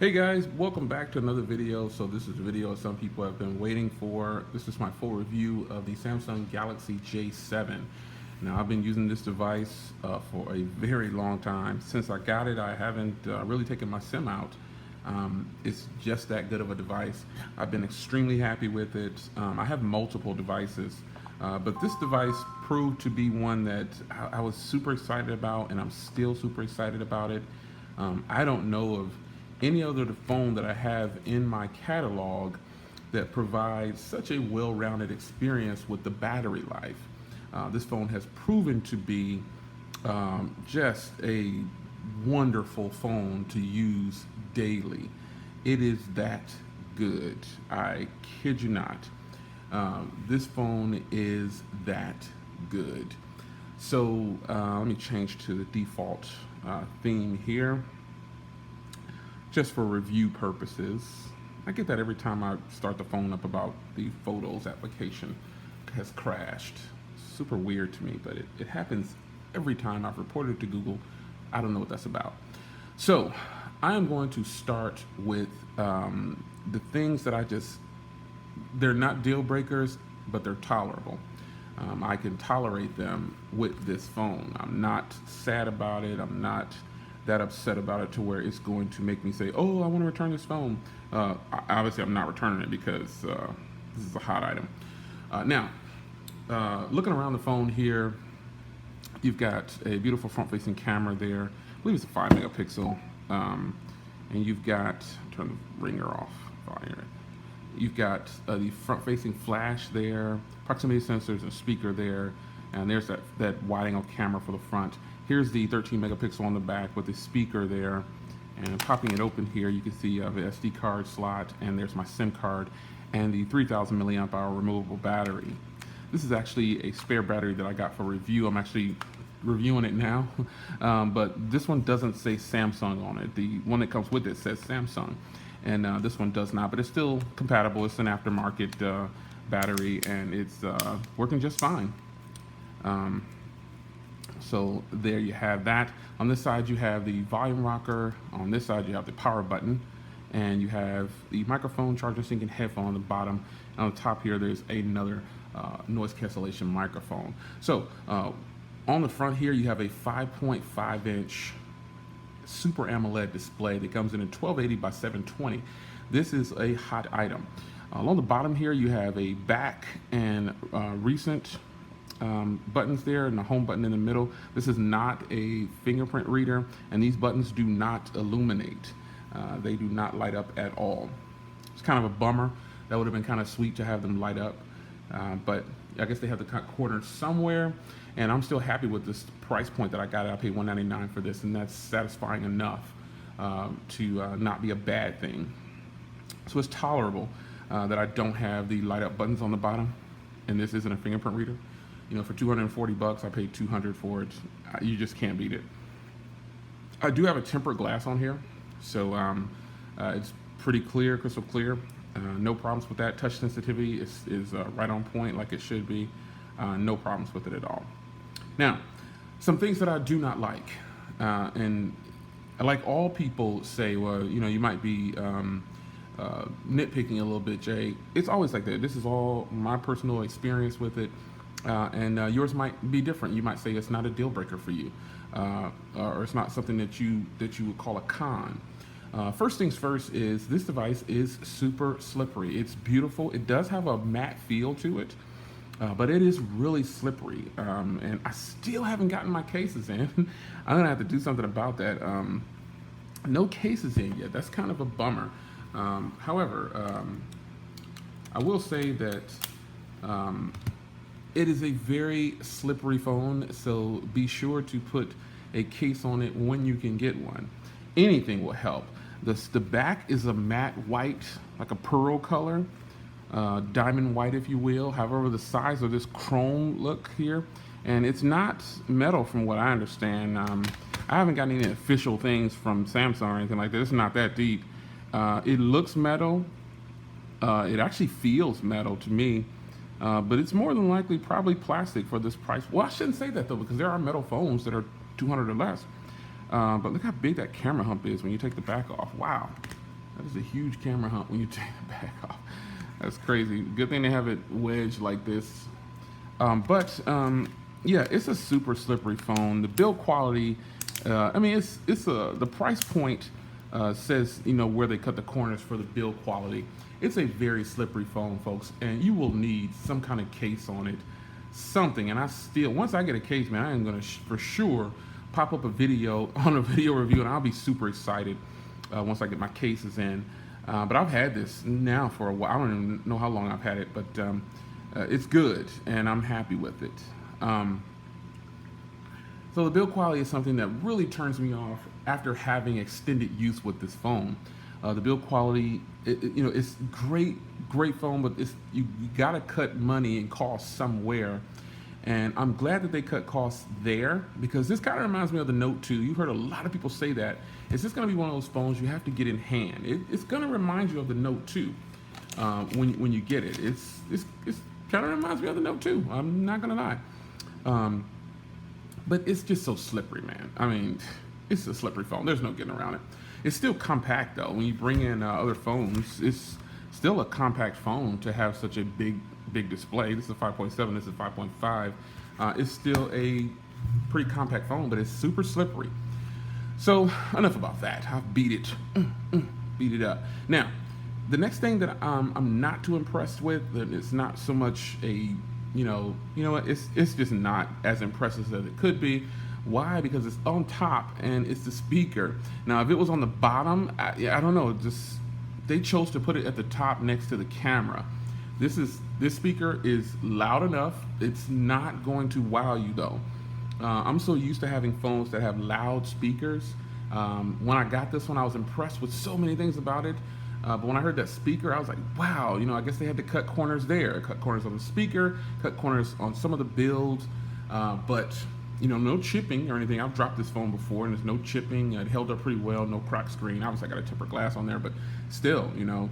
Hey guys, welcome back to another video. So this is a video some people have been waiting for. This is my full review of the Samsung Galaxy J7. Now I've been using this device for a very long time. Since I got it, I haven't really taken my SIM out. It's just that good of a device. I've been extremely happy with it. I have multiple devices, but this device proved to be one that I was super excited about, and I'm still super excited about it. I don't know of any other phone that I have in my catalog that provides such a well-rounded experience with the battery life. This phone has proven to be just a wonderful phone to use daily. It is that good. I kid you not. This phone is that good. So let me change to the default theme here, just for review purposes. I get that every time I start the phone up about the Photos application has crashed. Super weird to me, but it happens every time. I've reported it to Google. I don't know what that's about. So I am going to start with the things that they're not deal breakers, but they're tolerable. I can tolerate them with this phone. I'm not sad about it. I'm not that upset about it to where it's going to make me say, oh, I want to return this phone. Obviously, I'm not returning it because this is a hot item. Now, looking around the phone here, you've got a beautiful front-facing camera there. I believe it's a 5 megapixel. And you've got, turn the ringer off. You've got the front-facing flash there, proximity sensors and speaker there, and there's that wide-angle camera for the front. Here's the 13 megapixel on the back with the speaker there, and popping it open here, you can see the SD card slot, and there's my SIM card, and the 3,000 milliamp hour removable battery. This is actually a spare battery that I got for review. I'm actually reviewing it now, but this one doesn't say Samsung on it. The one that comes with it says Samsung, and this one does not, but it's still compatible. It's an aftermarket battery, and it's working just fine. So there you have that. On this side you have the volume rocker. On this side you have the power button, and you have the microphone, charger, sync, and headphone on the bottom. And on the top here there's another noise cancellation microphone. So on the front here you have a 5.5 inch Super Amoled display that comes in at 1280 by 720. This is a hot item. Along the bottom here you have a back and recent buttons there, and the home button in the middle. This is not a fingerprint reader, and these buttons do not illuminate. They do not light up at all. It's kind of a bummer. That would have been kind of sweet to have them light up, but I guess they have to cut corners somewhere, and I'm still happy with this price point that I got. I paid $199 for this, and that's satisfying enough to not be a bad thing. So it's tolerable that I don't have the light up buttons on the bottom, and this isn't a fingerprint reader. You know, for 240 bucks, I paid 200 for it. You just can't beat it. I do have a tempered glass on here, so it's pretty clear, crystal clear. No problems with that. Touch sensitivity is right on point, like it should be. No problems with it at all. Now, some things that I do not like, and like all people say, well, you know, you might be nitpicking a little bit, Jay. It's always like that. This is all my personal experience with it. And yours might be different. You might say it's not a deal breaker for you, or it's not something that you would call a con. First things first is this device is super slippery. It's beautiful. It does have a matte feel to it, but it is really slippery. And I still haven't gotten my cases in. I'm gonna have to do something about that. No cases in yet. That's kind of a bummer. However, I will say that it is a very slippery phone, so be sure to put a case on it when you can get one. Anything will help. The back is a matte white, like a pearl color, diamond white if you will. However, the size of this chrome look here, and it's not metal from what I understand. I haven't gotten any official things from Samsung or anything like that. It's not that deep. It looks metal. It actually feels metal to me. But it's more than likely probably plastic for this price. Well, I shouldn't say that though, because there are metal phones that are 200 or less. But look how big that camera hump is when you take the back off. Wow. That is a huge camera hump when you take the back off. That's crazy. Good thing they have it wedged like this. Yeah, it's a super slippery phone. The build quality, I mean, the price point says, you know, where they cut the corners for the build quality. It's a very slippery phone, folks, and you will need some kind of case on it, something. And once I get a case, man, I am gonna for sure pop up a video on a video review, and I'll be super excited once I get my cases in. But I've had this now for a while. I don't even know how long I've had it, but it's good, and I'm happy with it. So the build quality is something that really turns me off after having extended use with this phone. The build quality, you know, it's great phone, but you gotta cut money and cost somewhere. And I'm glad that they cut costs there, because this kind of reminds me of the Note 2. You've heard a lot of people say that. It's just gonna be one of those phones you have to get in hand. It's gonna remind you of the Note 2 when you get it. It's kind of reminds me of the Note 2. I'm not gonna lie. But it's just so slippery, man. I mean, it's a slippery phone. There's no getting around it. It's still compact though. When you bring in other phones, it's still a compact phone to have such a big display. This is 5.7, this is 5.5. It's still a pretty compact phone, but it's super slippery. So enough about that. I've beat it up. Now, the next thing that I'm not too impressed with, and it's not so much a, you know what, it's just not as impressive as it could be. Why? Because it's on top and it's the speaker. Now, if it was on the bottom, I don't know, just they chose to put it at the top next to the camera. This speaker is loud enough. It's not going to wow you though. I'm so used to having phones that have loud speakers. When I got this one, I was impressed with so many things about it. But when I heard that speaker, I was like, wow, you know, I guess they had to cut corners there. Cut corners on the speaker, cut corners on some of the builds. But, you know, no chipping or anything. I've dropped this phone before and there's no chipping. It held up pretty well, no cracked screen. Obviously, I got a tempered glass on there, but still, you know,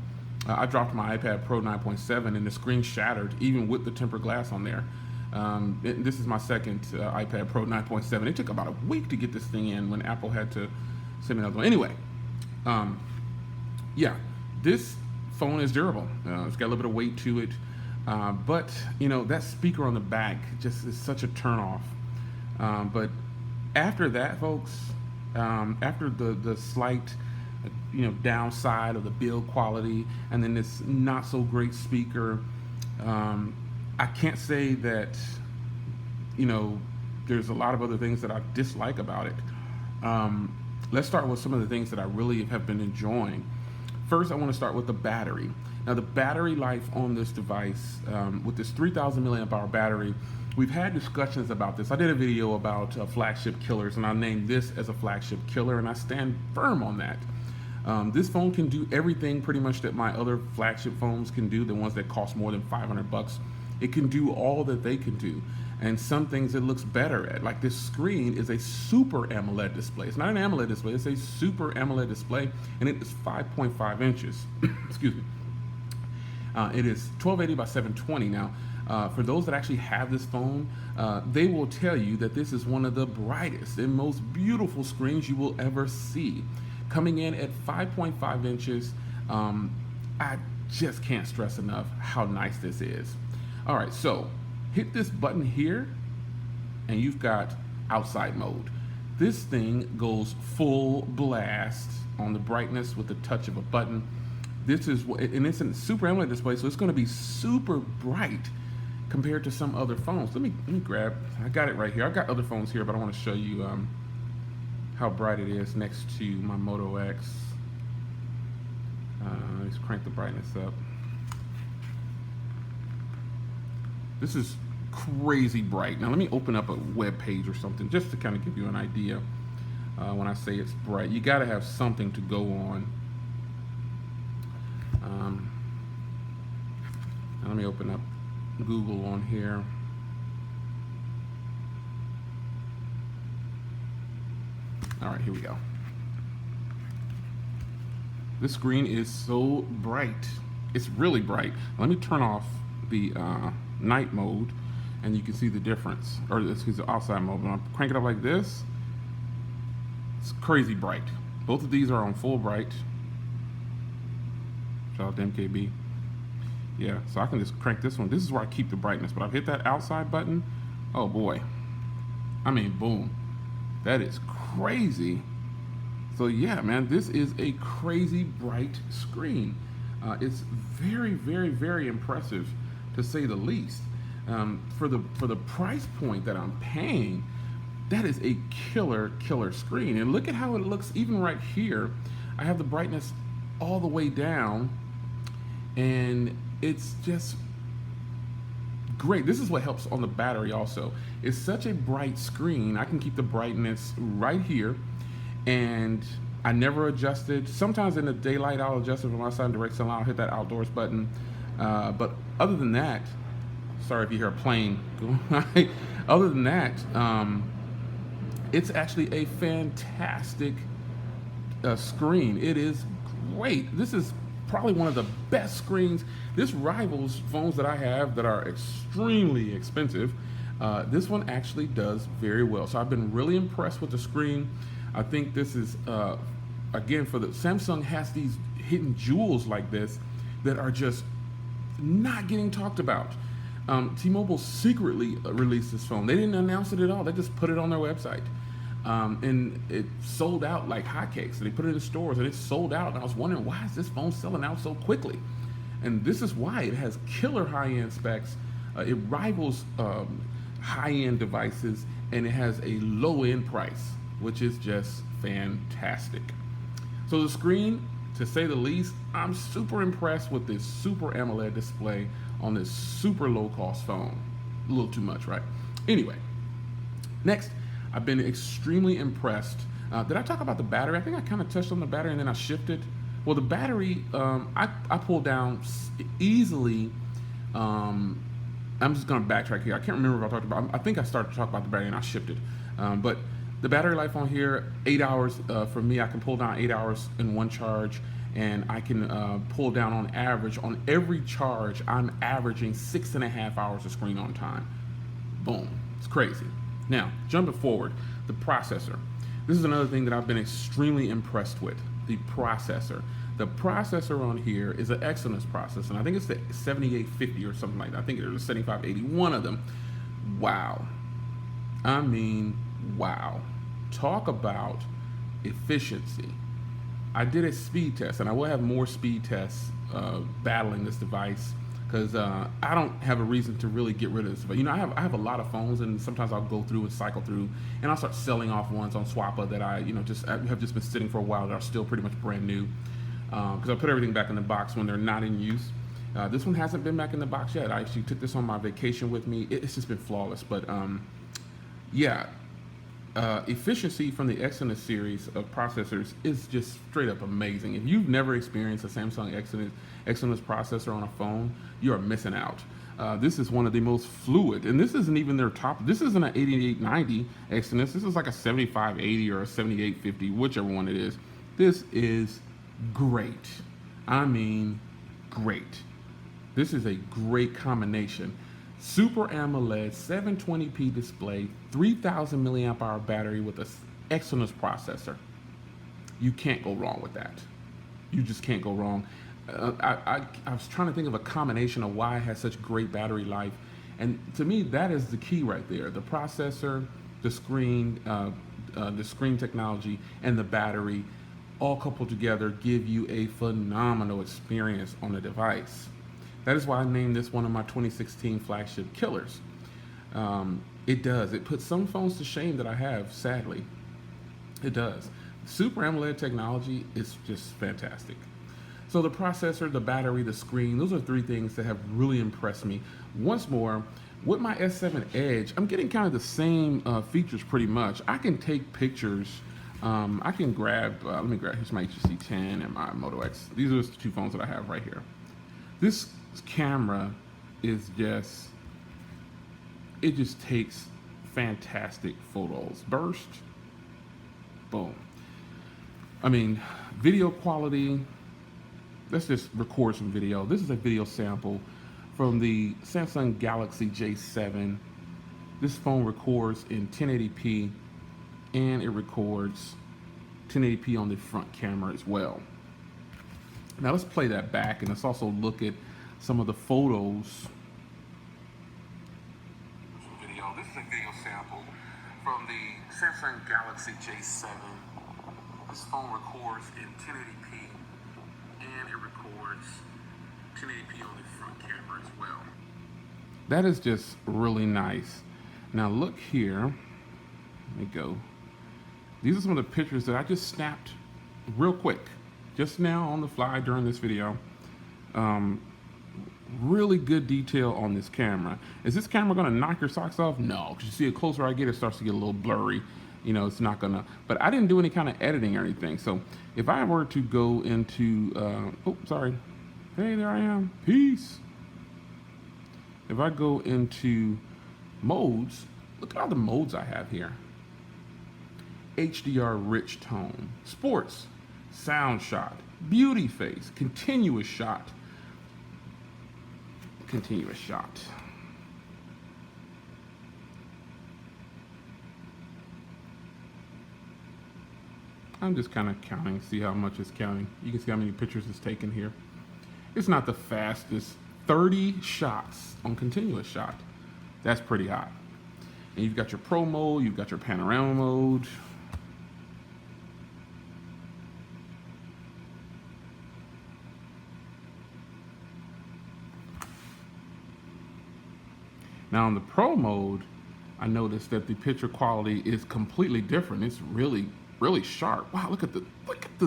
I dropped my iPad Pro 9.7 and the screen shattered even with the tempered glass on there. This is my second iPad Pro 9.7. It took about a week to get this thing in when Apple had to send me another one. Anyway, yeah, this phone is durable. It's got a little bit of weight to it. But, you know, that speaker on the back just is such a turnoff. But after that, folks, after the slight, you know, downside of the build quality and then this not so great speaker, I can't say that, you know, there's a lot of other things that I dislike about it. Let's start with some of the things that I really have been enjoying. First, I want to start with the battery. Now, the battery life on this device, with this 3,000 milliamp hour battery, we've had discussions about this. I did a video about flagship killers, and I named this as a flagship killer, and I stand firm on that. This phone can do everything pretty much that my other flagship phones can do, the ones that cost more than 500 bucks. It can do all that they can do. And some things it looks better at. Like this screen is a super AMOLED display. It's not an AMOLED display, it's a super AMOLED display, and it is 5.5 inches. Excuse me. It is 1280 by 720. Now, for those that actually have this phone, they will tell you that this is one of the brightest and most beautiful screens you will ever see. Coming in at 5.5 inches, I just can't stress enough how nice this is. All right, so hit this button here, and you've got outside mode. This thing goes full blast on the brightness with the touch of a button. This is what, and it's a super AMOLED display, so it's going to be super bright compared to some other phones. Let me grab. I got it right here. I've got other phones here, but I want to show you how bright it is next to my Moto X. Let's crank the brightness up. This is crazy bright. Now let me open up a web page or something just to kind of give you an idea. When I say it's bright, you got to have something to go on. Now let me open up Google on here. All right, here we go. This screen is so bright. It's really bright. Let me turn off the night mode, and you can see the difference, or excuse me, outside mode. When I crank it up like this, it's crazy bright. Both of these are on full bright. Shout out to MKB. Yeah, so I can just crank this one. This is where I keep the brightness, but I've hit that outside button. Oh boy. I mean, boom. That is crazy. So yeah, man, this is a crazy bright screen. It's very, very, very impressive, to say the least. For the price point that I'm paying, that is a killer screen. And look at how it looks even right here. I have the brightness all the way down, and it's just great. This is what helps on the battery also. It's such a bright screen. I can keep the brightness right here, and I never adjusted. Sometimes in the daylight I'll adjust it from outside and direct sunlight. I'll hit that outdoors button. But other than that, sorry if you hear a plane going by. Other than that, it's actually a fantastic screen. It is great. This is probably one of the best screens. This rivals phones that I have that are extremely expensive. This one actually does very well. So I've been really impressed with the screen. I think this is, again, for the Samsung has these hidden jewels like this that are just not getting talked about. T-Mobile secretly released this phone. They didn't announce it at all. They just put it on their website. And it sold out like hotcakes. They put it in stores and it sold out. And I was wondering, why is this phone selling out so quickly? And this is why. It has killer high-end specs. It rivals high-end devices, and it has a low-end price, which is just fantastic. So the screen, to say the least, I'm super impressed with this super AMOLED display on this super low-cost phone. A little too much, right? Anyway, next, I've been extremely impressed. Did I talk about the battery? I think I kind of touched on the battery and then I shifted. Well, the battery, I pulled down easily. I'm just going to backtrack here. I can't remember if I talked about. I think I started to talk about the battery and I shifted. But the battery life on here, 8 hours for me. I can pull down 8 hours in one charge, and I can pull down on average on every charge. I'm averaging 6.5 hours of screen on time. Boom, it's crazy. Now, jumping forward, the processor. This is another thing that I've been extremely impressed with. The processor. The processor on here is an Exynos processor, and I think it's the 7850 or something like that. I think there's a 7581 of them. Wow. I mean, wow. Talk about efficiency. I did a speed test, and I will have more speed tests battling this device, because I don't have a reason to really get rid of this. But you know, I have a lot of phones, and sometimes I'll go through and cycle through, and I'll start selling off ones on Swappa that I have just been sitting for a while that are still pretty much brand new. Because I put everything back in the box when they're not in use. This one hasn't been back in the box yet. I actually took this on my vacation with me. It's just been flawless. But yeah, efficiency from the Exynos series of processors is just straight up amazing. If you've never experienced a Samsung Exynos processor on a phone, you are missing out. This is one of the most fluid, and this isn't even their top. This isn't an 8890 Exynos. This is like a 7580 or a 7850, whichever one it is. This is great. I mean, great. This is a great combination. Super AMOLED 720p display, 3000 milliamp hour battery with a Exynos processor. You can't go wrong with that. You just can't go wrong. I was trying to think of a combination of why it has such great battery life, and to me that is the key right there. The processor, the screen technology, and the battery, all coupled together, give you a phenomenal experience on the device. That is why I named this one of my 2016 flagship killers. It does. It puts some phones to shame that I have, sadly. It does. Super AMOLED technology is just fantastic. So the processor, the battery, the screen, those are three things that have really impressed me. Once more, with my S7 Edge, I'm getting kind of the same features pretty much. I can take pictures. I can grab, let me grab, here's my HTC 10 and my Moto X. These are the two phones that I have right here. This camera is just, it just takes fantastic photos. Burst, boom. I mean, video quality, let's just record some video. This is a video sample from the Samsung Galaxy J7. This phone records in 1080p, and it records 1080p on the front camera as well. Now let's play that back, and let's also look at some of the photos. Video. This is a video sample from the Samsung Galaxy J7. This phone records in 1080p, and it records 1080p on the front camera as well. That is just really nice. Now look here. Let me go. These are some of the pictures that I just snapped real quick, just now on the fly during this video. Really good detail on this camera. Is this camera gonna knock your socks off? No, because you see, the closer I get, it starts to get a little blurry. You know, it's not gonna, but I didn't do any kind of editing or anything. So if I were to go into, oh, sorry. Hey, there I am, peace. If I go into modes, look at all the modes I have here. HDR rich tone, sports, sound shot, beauty face, continuous shot. Continuous shot. I'm just kind of counting, see how much it's counting. You can see how many pictures it's taken here. It's not the fastest. 30 shots on continuous shot. That's pretty hot. And you've got your pro mode, you've got your panorama mode. Now in the pro mode, I noticed that the picture quality is completely different. It's really, really sharp. Wow, look at the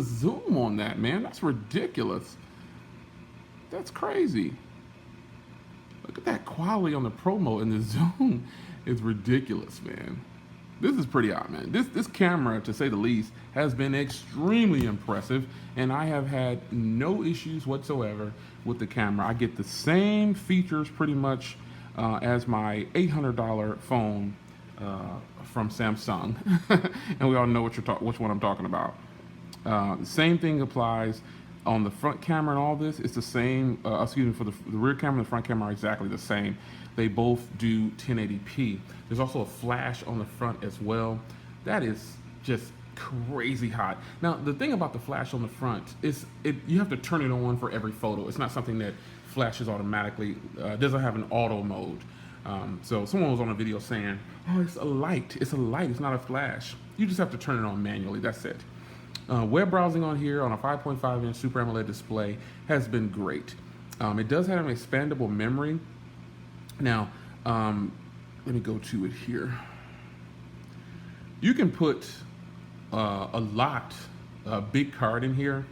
zoom on that, man. That's ridiculous. That's crazy. Look at that quality on the pro mode, and the zoom is ridiculous, man. This is pretty hot, man. This camera, to say the least, has been extremely impressive, and I have had no issues whatsoever with the camera. I get the same features pretty much as my $800 phone from Samsung, and we all know which one I'm talking about. The same thing applies on the front camera and all this. It's the same, excuse me, for the rear camera and the front camera are exactly the same. They both do 1080p. There's also a flash on the front as well. That is just crazy hot. Now, the thing about the flash on the front is you have to turn it on for every photo. It's not something that flashes automatically. It doesn't have an auto mode. So someone was on a video saying, oh, it's a light. It's a light. It's not a flash. You just have to turn it on manually. That's it. Web browsing on here on a 5.5-inch Super AMOLED display has been great. It does have an expandable memory. Now, let me go to it here. You can put a big card in here,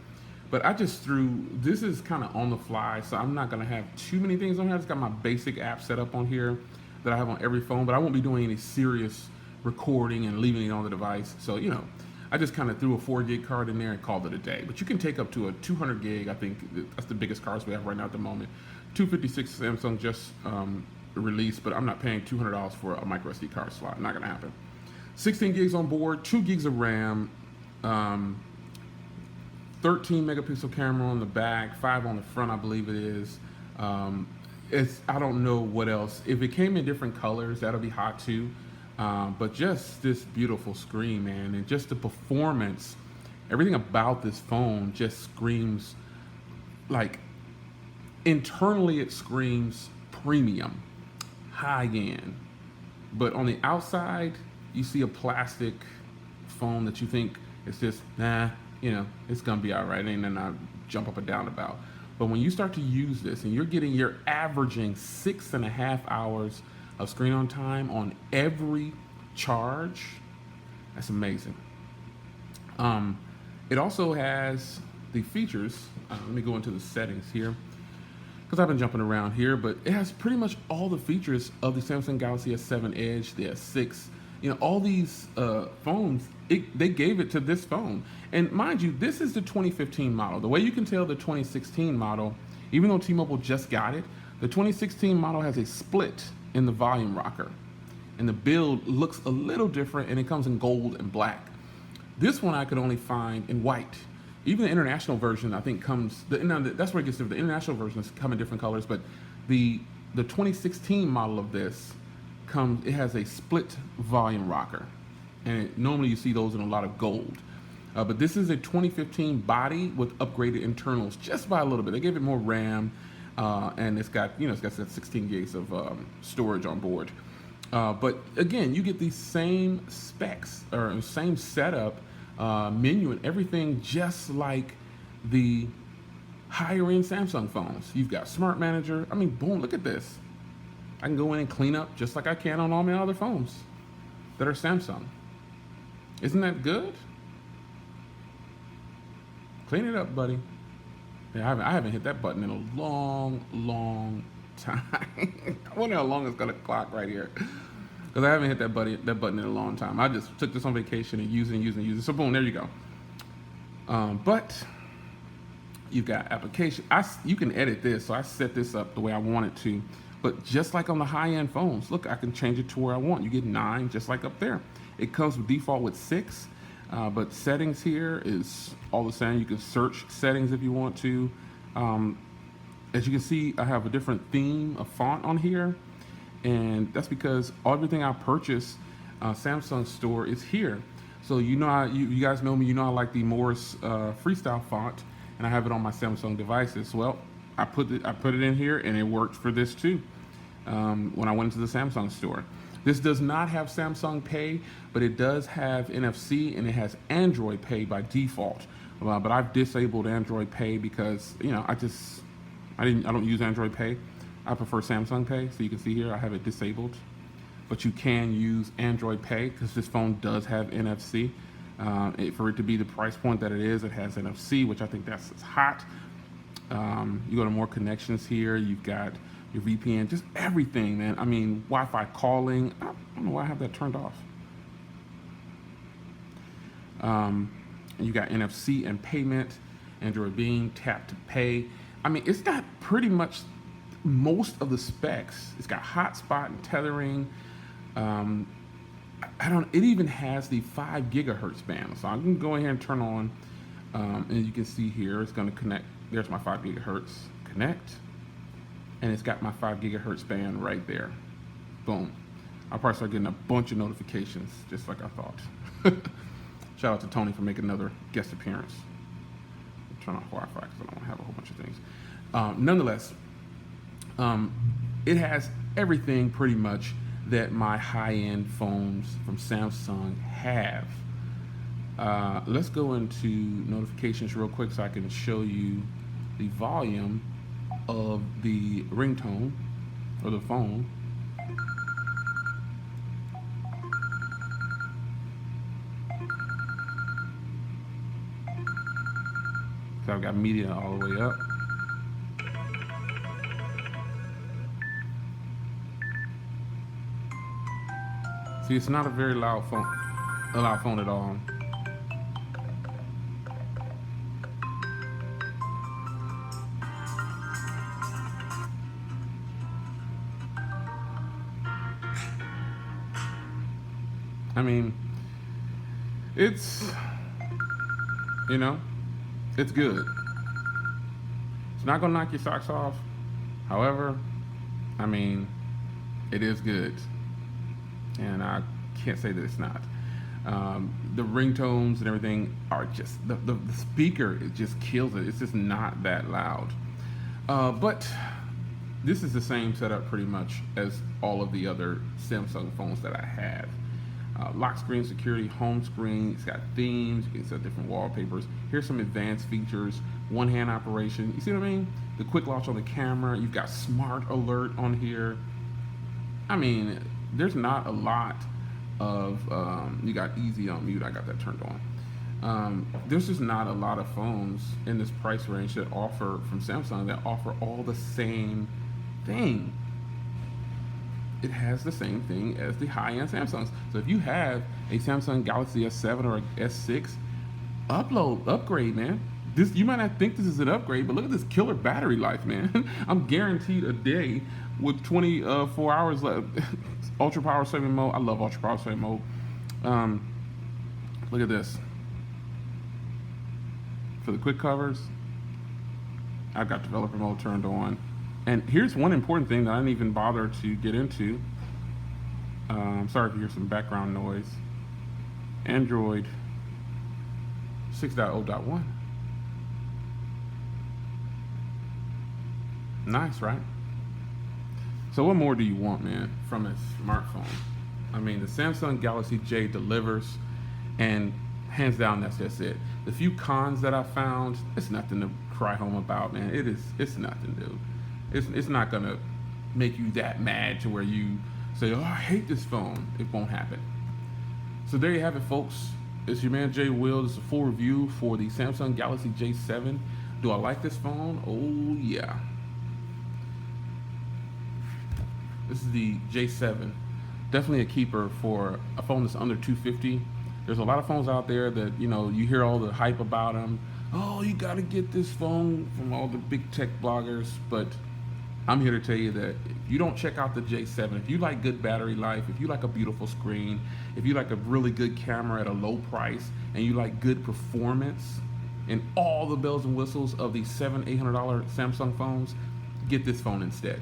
but I just threw, this is kind of on the fly, so I'm not gonna have too many things on here. I just got my basic app set up on here that I have on every phone, but I won't be doing any serious recording and leaving it on the device. So, you know, I just kind of threw a 4 gig card in there and called it a day. But you can take up to a 200 gig, I think that's the biggest cards we have right now at the moment. 256 Samsung just released, but I'm not paying $200 for a micro SD card slot. Not gonna happen. 16 gigs on board, 2 gigs of RAM, 13 megapixel camera on the back, 5 on the front, I believe it is. I don't know what else. If it came in different colors, that'll be hot too. But just this beautiful screen, man, and just the performance, everything about this phone just screams, like, internally it screams premium, high end. But on the outside, you see a plastic phone that you think it's just, nah, you know, it's gonna be all right, ain't nothing I jump up and down about. But when you start to use this and you're averaging 6.5 hours of screen on time on every charge, that's amazing. It also has the features, let me go into the settings here, because I've been jumping around here, but it has pretty much all the features of the Samsung Galaxy S7 Edge, the S6, you know, all these phones, they gave it to this phone. And mind you, this is the 2015 model. The way you can tell the 2016 model, even though T-Mobile just got it, the 2016 model has a split in the volume rocker. And the build looks a little different, and it comes in gold and black. This one I could only find in white. Even the international version, I think, comes, that's where it gets different. The international versions come in different colors, but the 2016 model of this it has a split volume rocker. And normally you see those in a lot of gold. But this is a 2015 body with upgraded internals just by a little bit. They gave it more RAM, and it's got, it's got 16 gigs of storage on board. But again, you get these same specs or same setup, menu and everything, just like the higher end Samsung phones. You've got Smart Manager. I mean, boom, look at this. I can go in and clean up just like I can on all my other phones that are Samsung. Isn't that good? Clean it up, buddy. Yeah, I haven't hit that button in a long time. I wonder how long it's gonna clock right here, because I haven't hit that button in a long time. I just took this on vacation and using it. So boom, there you go. But you've got application. You can edit this, so I set this up the way I want it to. But just like on the high-end phones, look, I can change it to where I want. You get 9, just like up there. It comes with default with 6, but settings here is all the same. You can search settings if you want to. As you can see, I have a different theme of font on here, and that's because everything I purchase Samsung store is here. So you guys know me. You know I like the Morris Freestyle font, and I have it on my Samsung devices. Well, I put it in here, and it worked for this too. When I went to the Samsung store. This does not have Samsung Pay, but it does have NFC, and it has Android Pay by default. But I've disabled Android Pay because I don't use Android Pay. I prefer Samsung Pay. So you can see here I have it disabled. But you can use Android Pay because this phone does have NFC. For it to be the price point that it is, it has NFC, which I think that's hot. You go to more connections here. You've got your VPN, just everything, man. I mean, Wi-Fi calling. I don't know why I have that turned off. And you got NFC and payment, Android Beam, tap to pay. I mean, it's got pretty much most of the specs. It's got hotspot and tethering. It even has the 5 gigahertz band. So I can go ahead and turn on, and you can see here, it's gonna connect. There's my 5 gigahertz, connect. And it's got my 5 gigahertz band right there. Boom. I'll probably start getting a bunch of notifications, just like I thought. Shout out to Tony for making another guest appearance. Turn off Wi-Fi because I don't want to have a whole bunch of things. Nonetheless, it has everything pretty much that my high-end phones from Samsung have. Let's go into notifications real quick so I can show you the volume of the ringtone or the phone. So I've got media all the way up. See, it's not a very loud phone at all. I mean, it's good. It's not gonna knock your socks off. However, I mean, it is good. And I can't say that it's not. The ringtones and everything are just, the speaker, it just kills it. It's just not that loud. But this is the same setup pretty much as all of the other Samsung phones that I have. Lock screen security, home screen, it's got themes, you can set different wallpapers. Here's some advanced features, one-hand operation. You see what I mean? The quick launch on the camera, you've got smart alert on here. I mean, there's not a lot of, you got easy on mute, I got that turned on. There's just not a lot of phones in this price range that offer, from Samsung, that offer all the same thing. It has the same thing as the high-end Samsungs. So if you have a Samsung Galaxy S7 or S6, upgrade, man. You might not think this is an upgrade, but look at this killer battery life, man. I'm guaranteed a day with 24 hours left. Ultra power saving mode. I love ultra power saving mode. Look at this. For the quick covers, I've got developer mode turned on. And here's one important thing that I didn't even bother to get into. I'm sorry if you hear some background noise. Android 6.0.1. Nice, right? So what more do you want, man, from a smartphone? I mean, the Samsung Galaxy J delivers, and hands down, that's just it. The few cons that I found, it's nothing to cry home about, man. It's nothing, dude. It's not gonna make you that mad to where you say, oh, I hate this phone. It won't happen. So there you have it, folks. It's your man Jay Will. This is a full review for the Samsung Galaxy J7. Do I like this phone? Oh yeah. This is the J7. Definitely a keeper for a phone that's under $250. There's a lot of phones out there that, you know, you hear all the hype about them. Oh, you got to get this phone from all the big tech bloggers. But I'm here to tell you that if you don't check out the J7, if you like good battery life, if you like a beautiful screen, if you like a really good camera at a low price, and you like good performance and all the bells and whistles of these $700-800 Samsung phones, get this phone instead.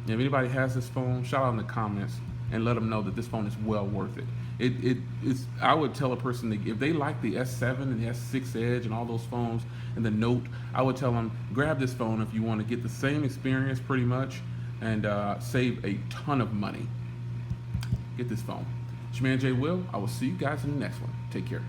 If anybody has this phone, shout out in the comments and let them know that this phone is well worth it. It's. I would tell a person that if they like the S7 and the S6 Edge and all those phones and the Note, I would tell them grab this phone if you want to get the same experience pretty much and save a ton of money. Get this phone. It's your man Jay Will. I will see you guys in the next one. Take care.